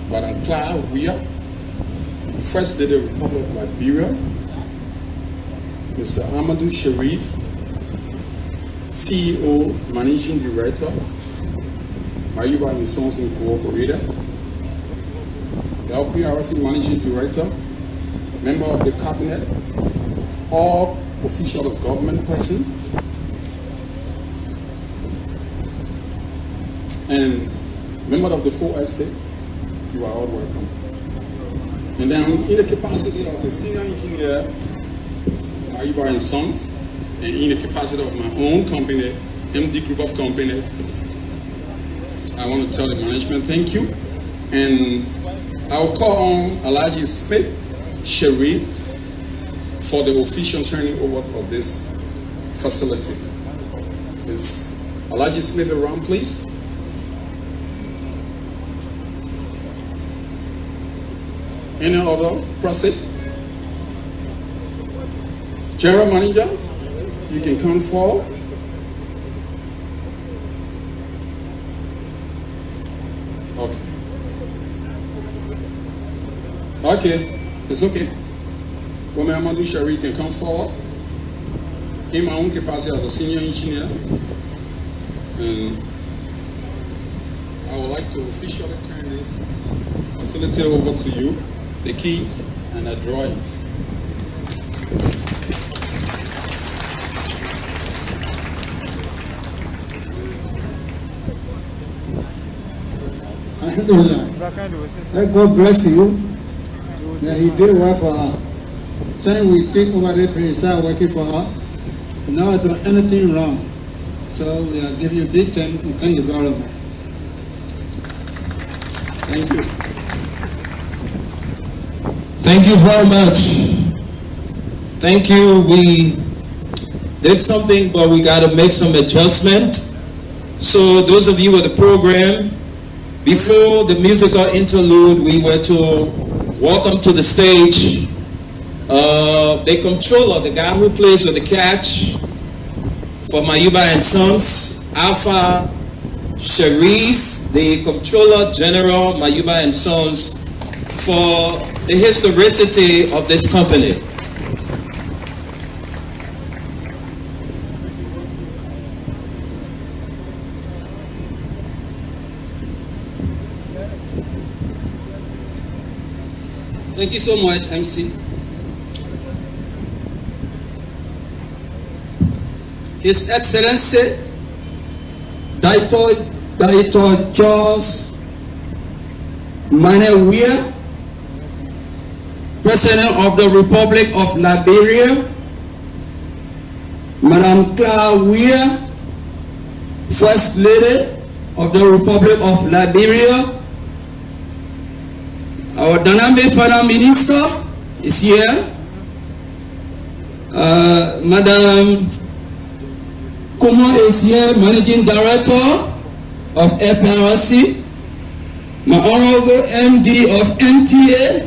Madam Weah, First Lady of the Republic of Liberia, Mr. Amadou Sharif, CEO, Managing Director, Mayoubah and Sons Incorporated, the LPRC Managing Director, Member of the Cabinet, all official of government person, and member of the full estate, you are all welcome. And then in the capacity of the senior engineer, Mayoubah and Sons, and in the capacity of my own company, MD Group of Companies, I want to tell the management thank you. And I'll call on Alhaji Smith Sharif for the official turning over of this facility. Is Alhaji Smith around, please? Any other proceed? General Manager, you can come forward. Okay, it's okay. When Amadou Sharif can come forward, in my own capacity as a senior engineer, and I would like to officially turn this facility over to you, the keys and the drawings. God bless you. Yeah, he did work for her. Since we take over the place, start working for her. Now I don't do anything wrong. So we are giving you big thank and thank you very much. Thank you. Thank you very much. Thank you. We did something, but we got to make some adjustment. So those of you with the program, before the musical interlude, we were to welcome to the stage the controller, the guy who plays with the catch for Mayoubah and Sons, Alpha Sharif, the Controller General, Mayoubah and Sons, for the historicity of this company. Thank you so much, MC. His Excellency, Dr. Charles Weah, President of the Republic of Liberia, Madam Weah, First Lady of the Republic of Liberia, our dynamic Prime Minister is here, Madam Kuma is here, Managing Director of FRC, my Honorable MD of NTA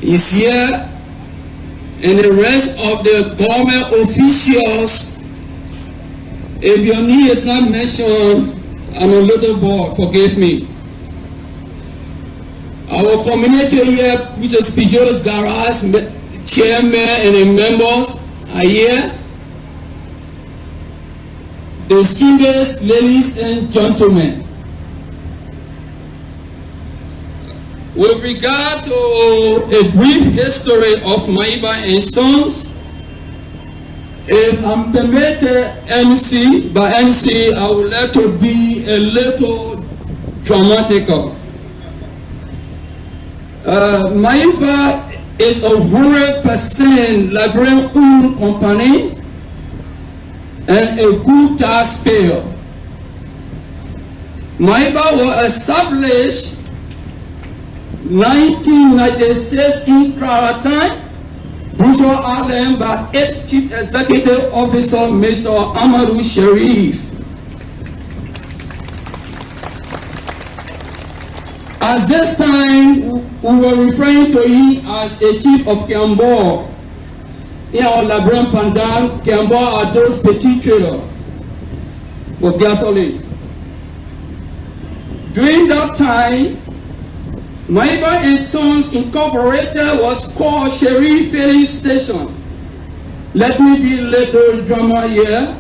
is here, and the rest of the government officials. If your name is not mentioned, I'm a little bored, forgive me. Our community here, which is Pijo's Garage, chairman and the members are here. The students, ladies and gentlemen. With regard to a brief history of Mayoubah and Sons, if I'm permitted by MC, I would like to be a little dramatical. Mayoubah is a 100% Liberian-owned company and a good taxpayer. Mayoubah was established 1996 in Claratan, Bristol Island, by its Chief Executive Officer, Mr. Amadou Sharif. At this time, we were referring to him as a chief of Kiambo. In our Liberian Pandan, Kiambo are those petty traders for gasoline. During that time, Mayoubah and Sons Incorporated was called Sherry Filling Station. Let me be a little drama here.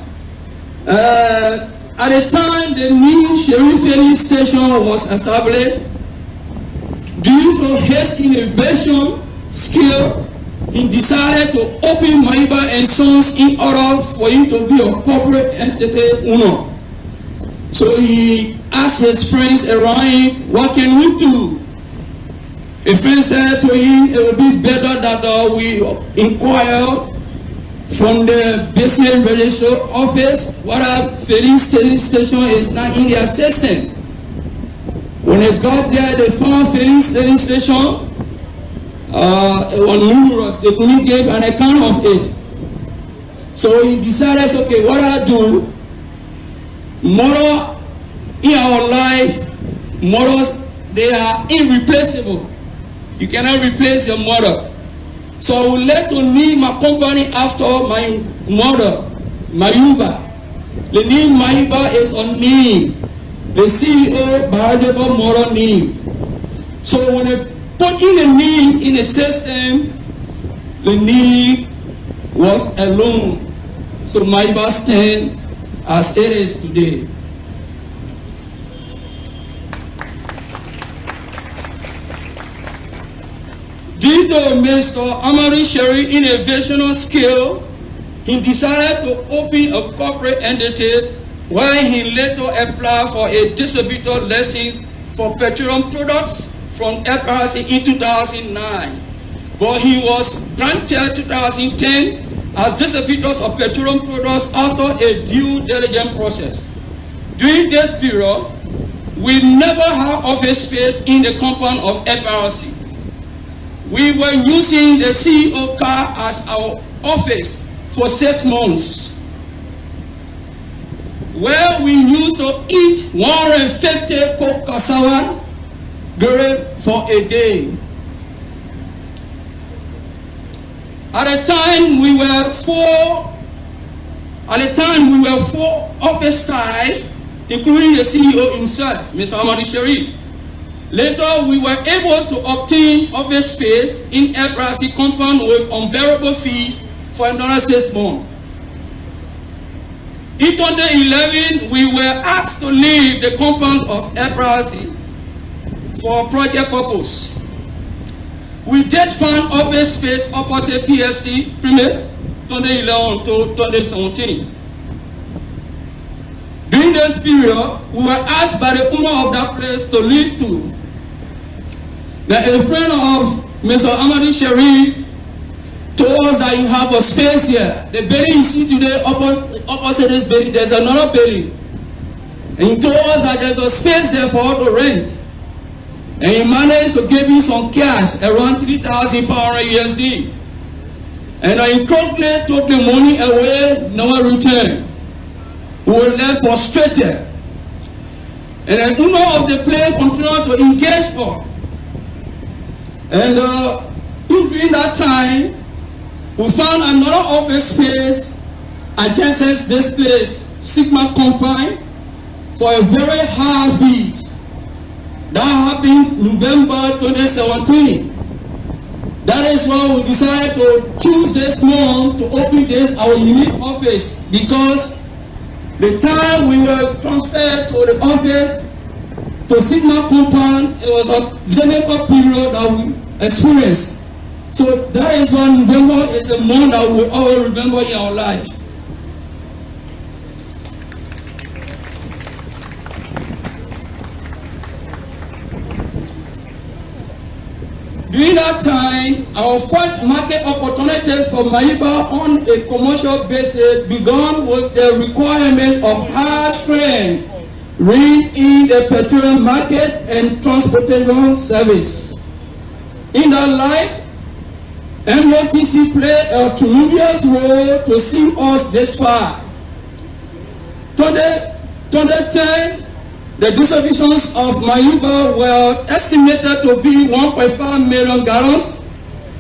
At the time the new Sherry Filling Station was established, due to his innovation skill, he decided to open Mayoubah and Sons in order for him to be a corporate entity owner. So he asked his friends around him, what can we do? A friend said to him, it would be better that we inquire from the business registrar office what a filling station is not in their system. When they got there, they found filling station. It was numerous. They couldn't give an account of it. So he decided, okay, what I do, model in our life, models, they are irreplaceable. You cannot replace your mother. So I would like to name my company after my mother, Mayoubah. The name Mayoubah is a name. The CEO biological model name. So when they put in a name in the system, the name was alone. So Mayoubah stands as it is today. Due to Mr. Amari Sherry innovational skill, he decided to open a corporate entity where he later applied for a distributor license for petroleum products from FRC in 2009. But he was granted 2010 as distributors of petroleum products after a due diligence process. During this period, we never had office space in the compound of FRC. We were using the CEO car as our office for 6 months, where we used to eat 150 coke cassava for a day. At the time we were four office staff, including the CEO himself, Mr. Amadi Sharif. Later, we were able to obtain office space in FRC compound with unbearable fees for another 6 months. In 2011, we were asked to leave the compound of FRC for project purpose. We did find office space opposite PST premise 2011 to 2017. During this period, we were asked by the owner of that place to leave too. Now, a friend of Mr. Amadi Sharif told us that you have a space here. The building you see today, opposite this building, there's another building. And he told us that there's a space there for us to rent. And he managed to give me some cash, around 3,500 USD. And I quickly took the money away, never returned. We were left frustrated. And the owner of the place continued to engage us. And during that time, we found another office space adjacent this place, Sigma Compound, for a very high fee. That happened November 2017. That is why we decided to choose this month to open this our unique office, because the time we were transferred to the office to Sigma Compound, it was a difficult period that we experienced. So that is why November is a month that we always remember in our life. During that time, our first market opportunities for Mayoubah on a commercial basis began with the requirements of high strength read in the petroleum market and transportation service. In that light, MOTC played a tremendous role to see us this far. 2010, the distributions of Mayoubah were estimated to be 1.5 million gallons,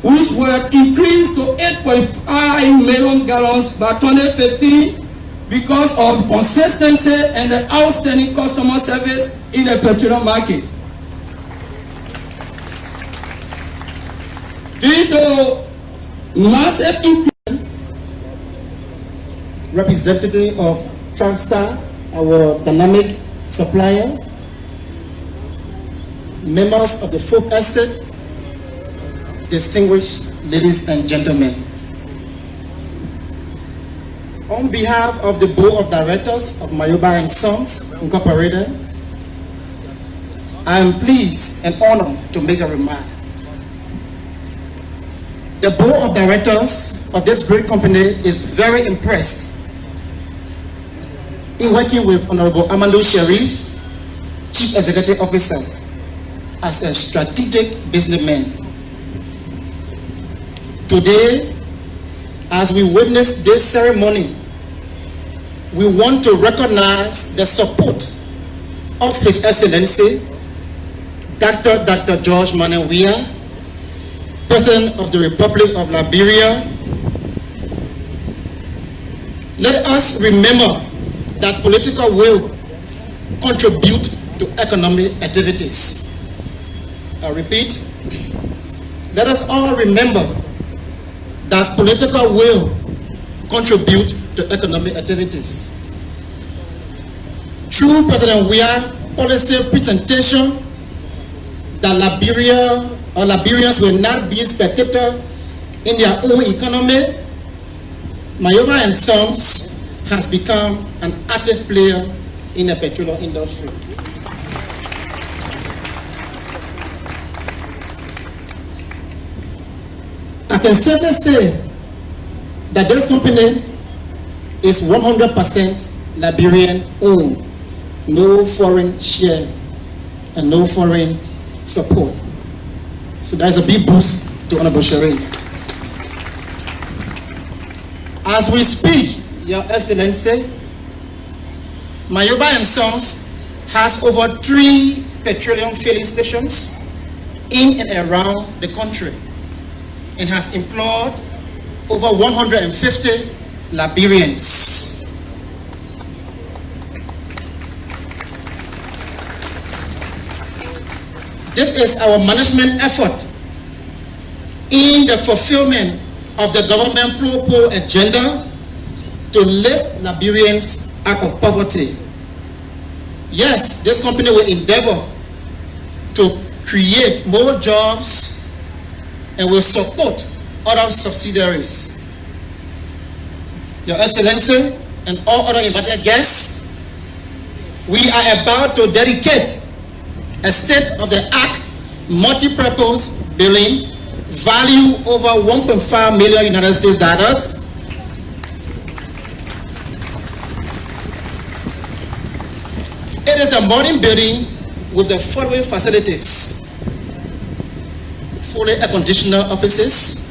which were increased to 8.5 million gallons by 2015 because of consistency and the outstanding customer service in the petroleum market. due to massive increase. Representative of Transtar, our dynamic supplier, members of the Fourth Estate, distinguished ladies and gentlemen. On behalf of the Board of Directors of Mayoubah and Sons Incorporated, I am pleased and honored to make a remark. The Board of Directors of this great company is very impressed in working with Honorable Amadou Sharif, Chief Executive Officer, as a strategic businessman. Today, as we witness this ceremony, we want to recognize the support of His Excellency, Dr. George Weah, President of the Republic of Liberia. Let us remember that political will contribute to economic activities. I repeat, let us all remember that political will contribute to economic activities. Through President Weah's policy presentation, that Liberia or Liberians will not be spectators in their own economy, Mayoubah and Sons has become an active player in the petroleum industry. I can safely say that this company is 100% Liberian owned, no foreign share and no foreign support. So that's a big boost to Honorable Sharif. As we speak, Your Excellency, Mayoubah and Sons has over 3 petroleum filling stations in and around the country and has employed over 150 Liberians. This is our management effort in the fulfillment of the government pro-poor agenda to lift Liberians out of poverty. Yes, this company will endeavor to create more jobs and will support other subsidiaries. Your Excellency and all other invited guests, we are about to dedicate a state-of-the-art multi-purpose building value over $1.5 million United States dollars. It is a modern building with the following facilities: fully air-conditioned offices,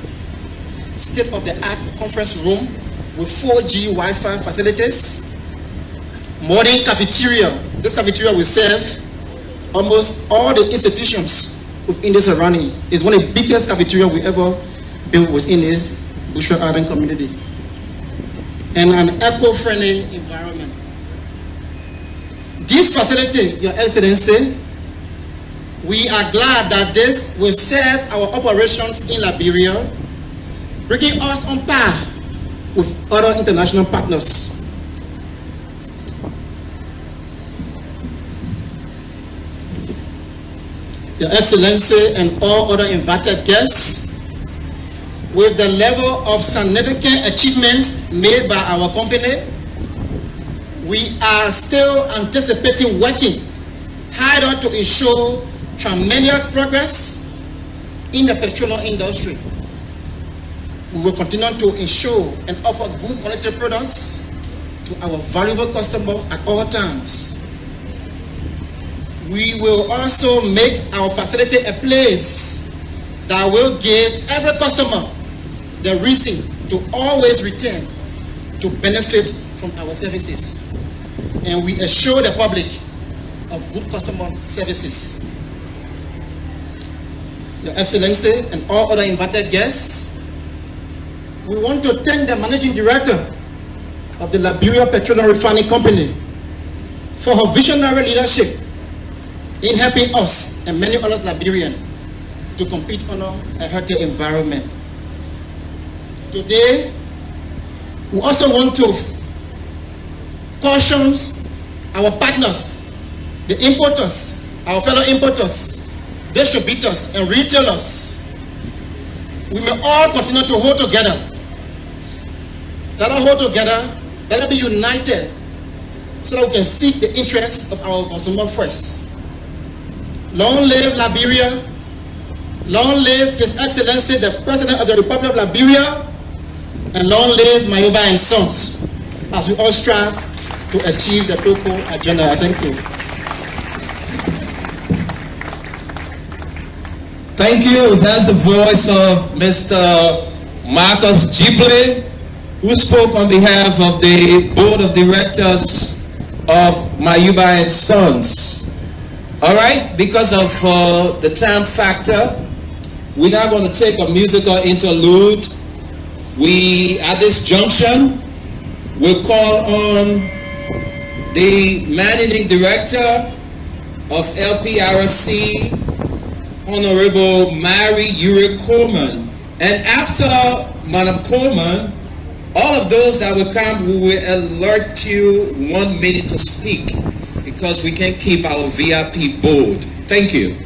state-of-the-art conference room with 4G Wi-Fi facilities, modern cafeteria. This cafeteria will serve almost all the institutions within the surrounding. It's one of the biggest cafeteria we ever built within this Bushra Island community. And an eco-friendly environment. This facility, Your Excellency, we are glad that this will serve our operations in Liberia, bringing us on par with other international partners. Your Excellency and all other invited guests, with the level of significant achievements made by our company, we are still anticipating working harder to ensure tremendous progress in the petroleum industry. We will continue to ensure and offer good quality products to our valuable customers at all times. We will also make our facility a place that will give every customer the reason to always return to benefit from our services. And we assure the public of good customer services. Your Excellency and all other invited guests, we want to thank the Managing Director of the Liberia Petroleum Refining Company for her visionary leadership in helping us and many other Liberians to compete on a healthy environment. Today, we also want to caution our partners, the importers, our fellow importers, distributors, and retailers. We may all continue to hold together. Let us hold together, let us be united, so that we can seek the interests of our consumer first. Long live Liberia. Long live His Excellency, the President of the Republic of Liberia, and long live Mayoubah and Sons, as we all strive to achieve the Cocoa Agenda. Thank you. Thank you. That's the voice of Mr. Marcus Gible, who spoke on behalf of the Board of Directors of Mayoubah and Sons. All right, because of the time factor, we're now going to take a musical interlude. We, at this junction, will call on the Managing Director of LPRC, Honorable Mary Uri Coleman. And after Madam Coleman, all of those that will come, we will alert you 1 minute to speak, because we can keep our VIP board. Thank you.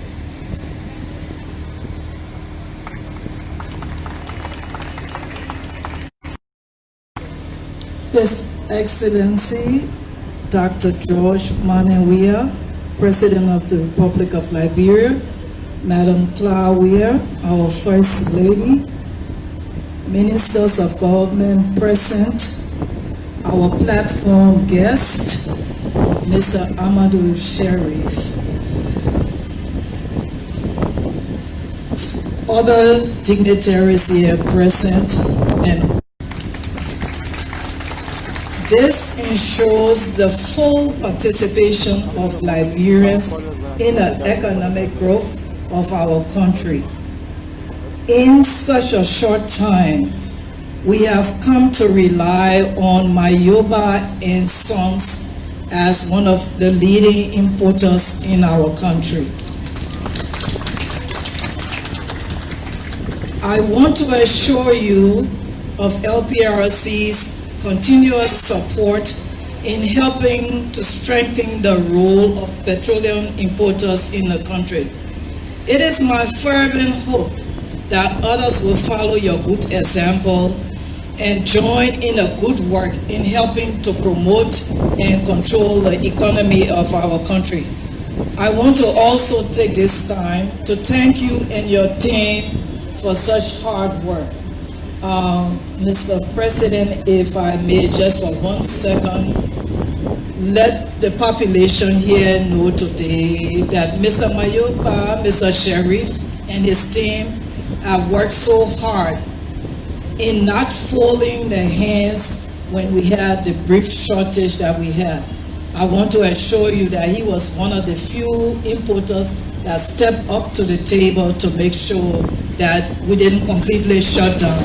His Excellency Dr. George Weah, President of the Republic of Liberia, Madam Weah, our First Lady, Ministers of Government present, our platform guest, Mr. Amadou Sharif, other dignitaries here present, and this ensures the full participation of Liberians in the economic growth of our country. In such a short time, we have come to rely on Mayoubah and Sons as one of the leading importers in our country. I want to assure you of LPRC's continuous support in helping to strengthen the role of petroleum importers in the country. It is my fervent hope that others will follow your good example and join in a good work in helping to promote and control the economy of our country. I want to also take this time to thank you and your team for such hard work. Mr. President, if I may, just for 1 second, let the population here know today that Mr. Mayoubah, Mr. Sharif, and his team have worked so hard in not folding their hands when we had the brief shortage that we had. I want to assure you that he was one of the few importers that stepped up to the table to make sure that we didn't completely shut down.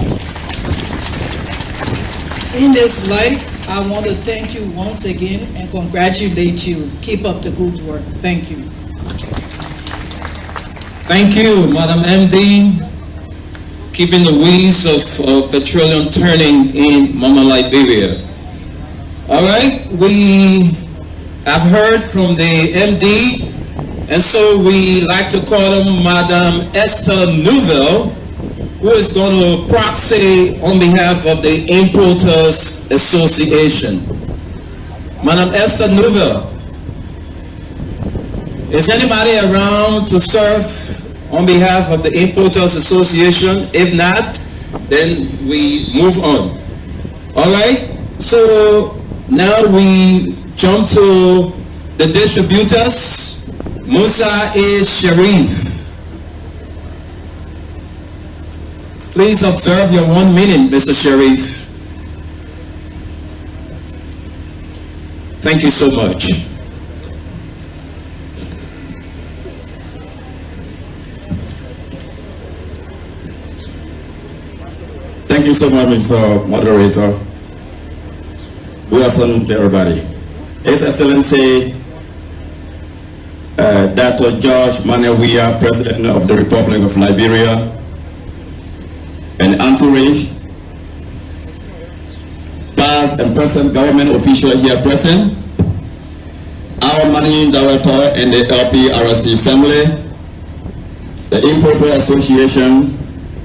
In this light, I want to thank you once again and congratulate you. Keep up the good work. Thank you. Thank you, Madam MD, keeping the wheels of petroleum turning in Mama Liberia. All right, we have heard from the MD, and so we like to call him Madam Esther Nouvelle, who is going to proxy on behalf of the Importers Association. Madam Esther Nouvelle, is anybody around to serve on behalf of the Importers Association? If not, then we move on. All right, so now we jump to the distributors. Musa is Sharif. Please observe your 1 minute, Mr. Sharif. Thank you so much. Thank you so much, Mr. Moderator. Good afternoon to everybody. His Excellency, Dr. George Weah, President of the Republic of Liberia, and entourage, past and present government officials here present, our Managing Director and the LPRC family, the Importer Association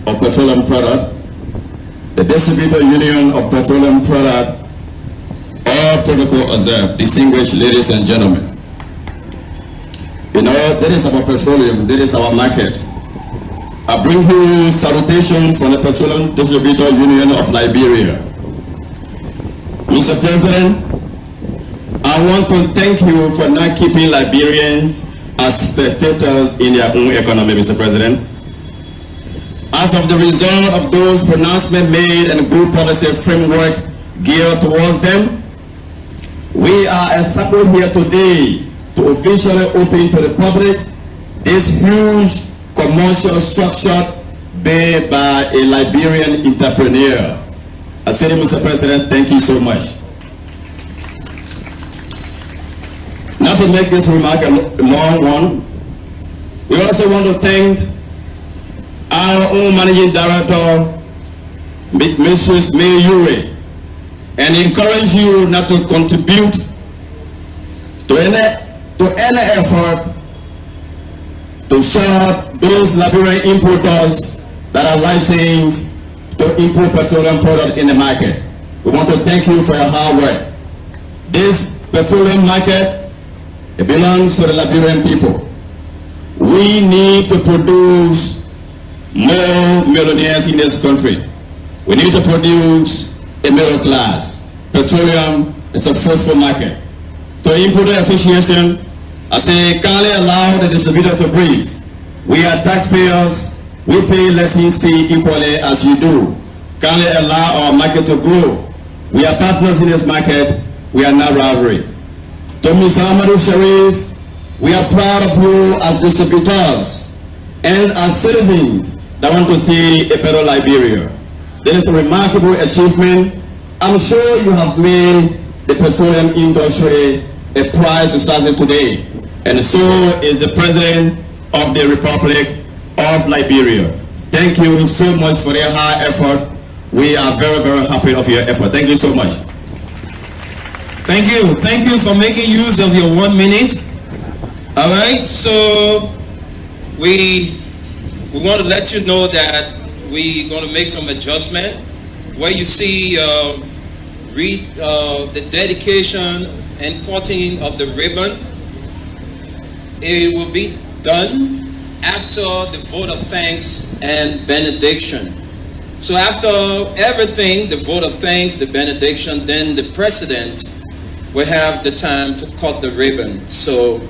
of Petroleum Products, the Distributor Union of Petroleum Products, all protocol observed, distinguished ladies and gentlemen. You know, that is our petroleum, that is our market. I bring you salutation from the Petroleum Distributor Union of Liberia. Mr. President, I want to thank you for not keeping Liberians as spectators in their own economy, Mr. President. As of the result of those pronouncements made and good policy framework geared towards them, we are assembled here today to officially open to the public this huge commercial structure built by a Liberian entrepreneur. I say, Mr. President, thank you so much. Not to make this remark a long one, we also want to thank our own Managing Director, Mrs. Mayoubah, and encourage you not to contribute to any effort to serve those Liberian importers that are licensed to import petroleum products in the market. We want to thank you for your hard work. This petroleum market, it belongs to the Liberian people. We need to produce more millionaires in this country. We need to produce a middle class. Petroleum is a fruitful market. To Importer Association, I say, kindly allow the distributor to breathe. We are taxpayers. We pay license fee equally as you do. Kindly allow our market to grow. We are partners in this market. We are not rivalry. To Mr. Amadou Sharif, we are proud of you as distributors and as citizens that want to see a better Liberia. This is a remarkable achievement. I'm sure you have made the petroleum industry a prize society today, and so is the President of the Republic of Liberia. Thank you so much for your hard effort. We are very, very happy of your effort. Thank you so much. Thank you. Thank you for making use of your 1 minute. All right, so we want to let you know that we're going to make some adjustment. Where you see the dedication and cutting of the ribbon, it will be done after the vote of thanks and benediction. So after everything, the vote of thanks, the benediction, then the president will have the time to cut the ribbon. So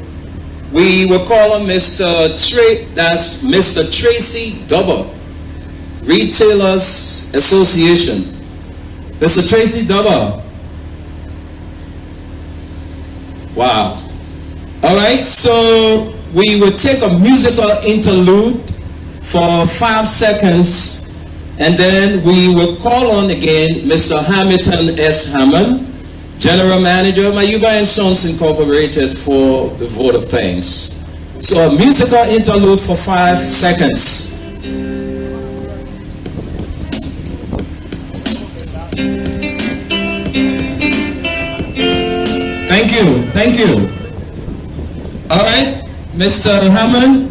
we will call on Mr. Tracy Dubber, Retailers Association. Mr. Tracy Dubber. Wow. All right, so we will take a musical interlude for 5 seconds, and then we will call on again Mr. Hamilton S. Hammond, General Manager, Mayoubah and Sons Incorporated, for the vote of thanks. So a musical interlude for 5 seconds. Thank you, thank you. All right, Mr. Hammond,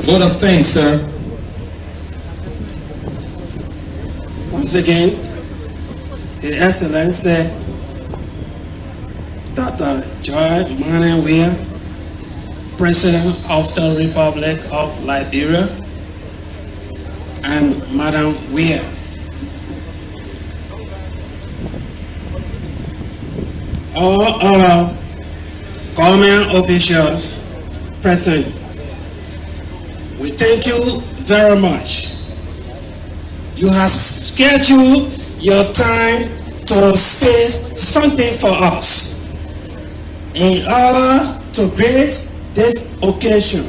vote of thanks, sir. Once again, His Excellency Dr. George Weah, President of the Republic of Liberia, and Madam Weah. All our government officials present, we thank you very much. You have scheduled your time to say something for us in order to grace this occasion,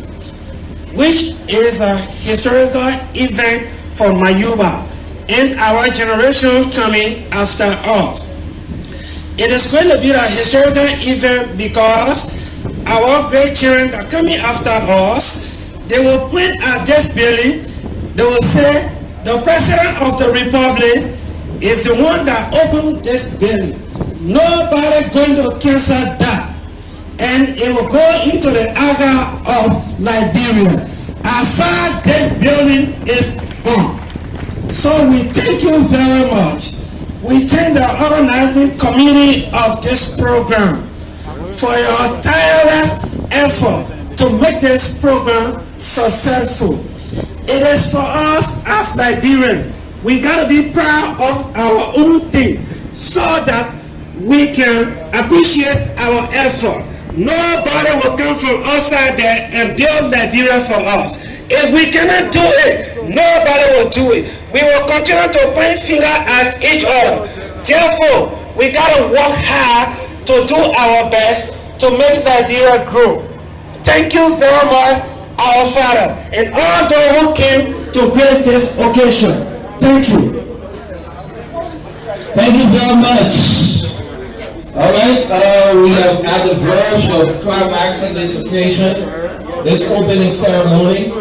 which is a historical event for Mayoubah and our generation coming after us. It is going to be a historical event because our great children are coming after us. They will point at this building. They will say, the President of the Republic is the one that opened this building. Nobody going to cancel that. And it will go into the aga of Liberia. As far as this building is on. So we thank you very much. We thank the organizing committee of this program for your tireless effort to make this program successful. It is for us as Liberians. We gotta be proud of our own thing so that we can appreciate our effort. Nobody will come from outside there and build Liberia for us. If we cannot do it, nobody will do it. We will continue to point finger at each other. Therefore, we gotta work hard to do our best to make Liberia grow. Thank you very much, our Father, and all those who came to grace this occasion. Thank you. Thank you very much. All right, we have at the verge of climaxing this occasion, this opening ceremony.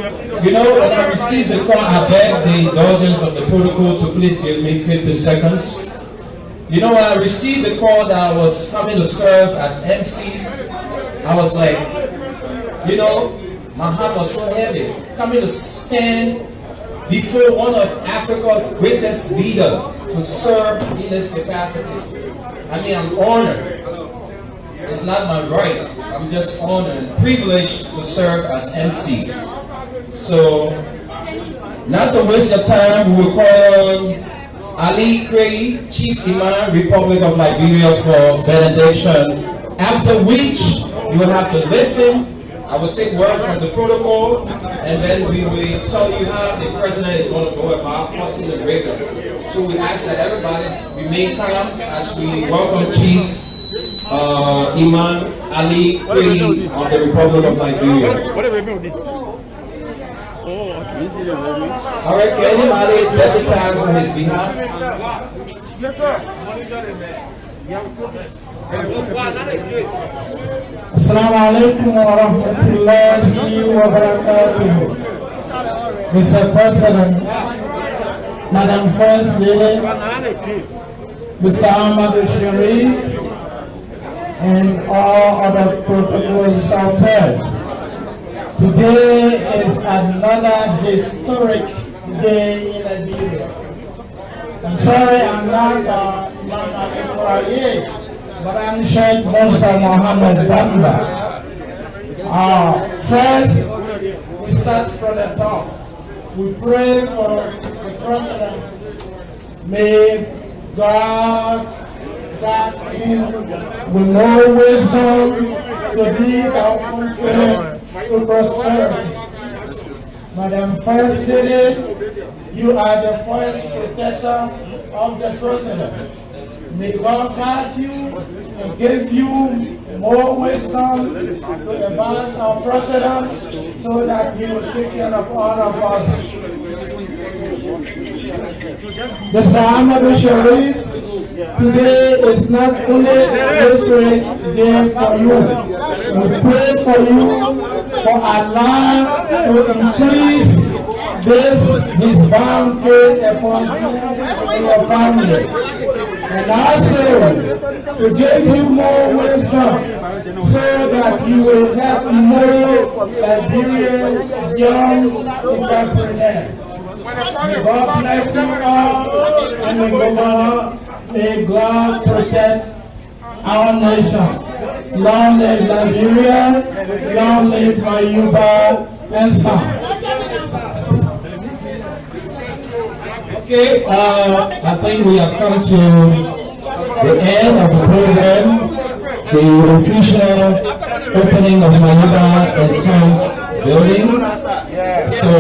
You know, when I received the call, I begged the indulgence of the protocol to please give me 50 seconds. You know, when I received the call that I was coming to serve as MC, I was like, you know, my heart was so heavy. Coming to stand before one of Africa's greatest leaders to serve in this capacity. I mean, I'm honored. It's not my right. I'm just honored and privileged to serve as MC. So, not to waste your time, we will call on Ali Craig, Chief Imam, Republic of Liberia, for benediction. After which, you will have to listen. I will take word from the protocol, and then we will tell you how the president is going to go about cutting the ribbon. So we ask that everybody remain calm as we welcome Chief Imam Ali Craig of the Republic of Liberia. All right, can anybody deputize on his behalf? Yes, sir. Assalamu alaikum wa rahmatullahi wa barakatuh. Mr. President, Madam First Lady, Mr. Ahmad Sharif, and all other protocol staffers. Today is another historic day in Liberia. I'm sorry I'm not Imam Ali Furaye, but I'm Sheikh Musa Muhammad Bamba. First, we start from the top. We pray for the President. May God guide him with more wisdom to lead our country to prosperity. Madam First Lady, you are the first protector of the President. May God guide you and give you more wisdom to advance our President so that he will take care of all of us. Mr. Ahmad Sharif, today is not only a history day for you. We pray for you for Allah to increase his bounty upon you and your family. And also to give you more wisdom so that you will have more Liberian young entrepreneurs. May God bless you all, and may God protect our nation. Long live Liberia, long live Mayoubah and Son. Okay, I think we have come to the end of the program, the official opening of Mayoubah and Sons building. So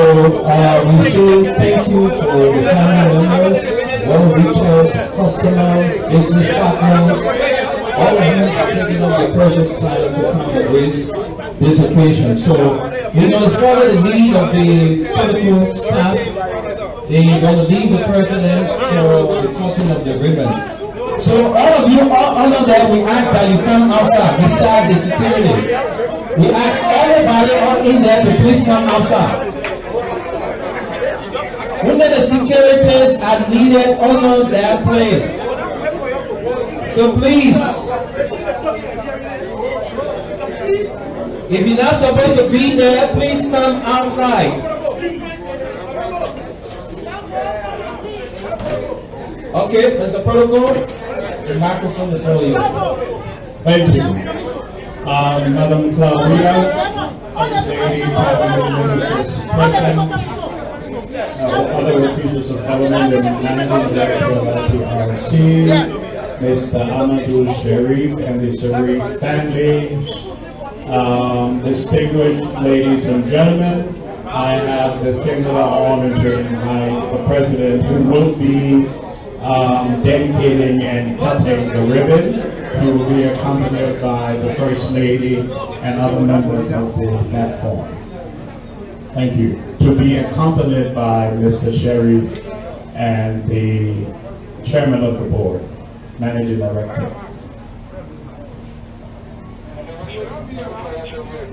we say thank you to the family members, well-wishers, customers, business partners, all of you for taking up your precious time to come to this occasion. So we're going to follow the lead of the political staff. They're going to leave the president for the cutting of the ribbon. So all of you under there, we ask that you come outside besides the security. We ask everybody in there to please come outside. Only the securities are needed under their place. So please, if you're not supposed to be there, please come outside. Okay, Mr. Protocol, the microphone is all yours. Thank you. Madam Claudia, President, other officials of government, the Managing Director of LPRC, Mr. Amadou Sharif and the Sharif family, distinguished ladies and gentlemen, I have the singular honor to invite the President, who will be dedicating and cutting the ribbon, who will be accompanied by the First Lady and other members of the platform. Thank you. To be accompanied by Mr. Sharif and the Chairman of the Board, Managing Director.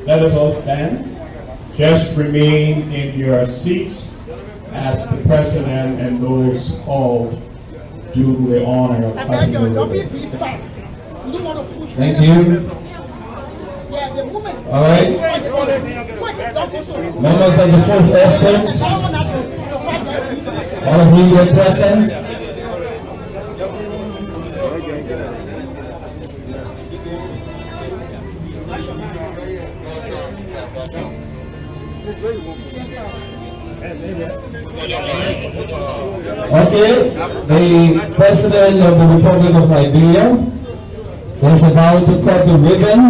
Let us all stand. Just remain in your seats as the President and those called do the honor of cutting the ribbon. Thank you. All right. Members of the fourth estate, all of you here present. Okay, the President of the Republic of Liberia is about to cut the ribbon,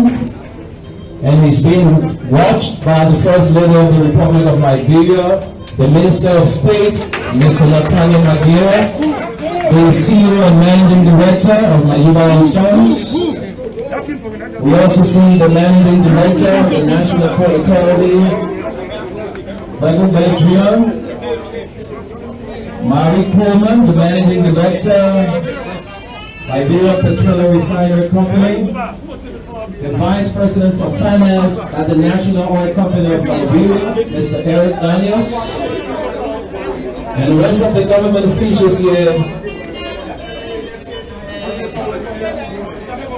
and he's being watched by the First Lady of the Republic of Liberia, the Minister of State, Mr. Nathaniel Mayoubah, the CEO and Managing Director of Mayoubah and Sons. We also see the Managing Director of the National Port Authority, Weah, Mary Coleman, the Managing Director, Liberia Petroleum Refinery Company, the Vice President for Finance at the National Oil Company of Liberia, Mr. Eric Daniels, and the rest of the government officials here.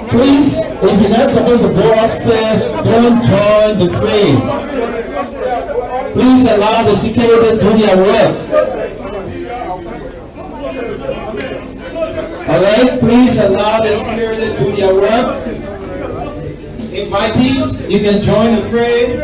Please, if you're not supposed to go upstairs, don't join the fray. Please allow the security to do their work. Alright, please allow the security to do their work. Invitees, you can join the fray.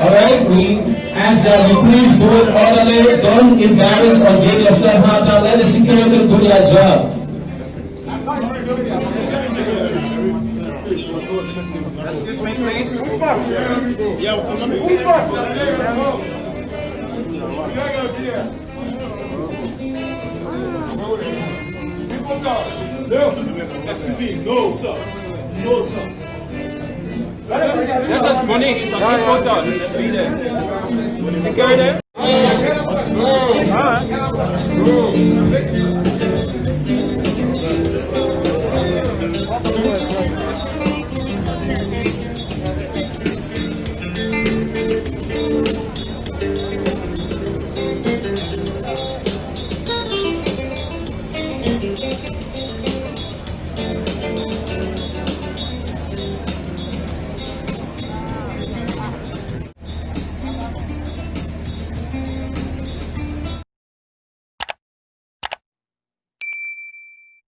Alright, we ask that you please do it orderly. Don't embarrass or give yourself hard down. Let the security do their job. Excuse me, please. Excuse me, no, sir. No, sir. This is money. It's a important. Be there. Security.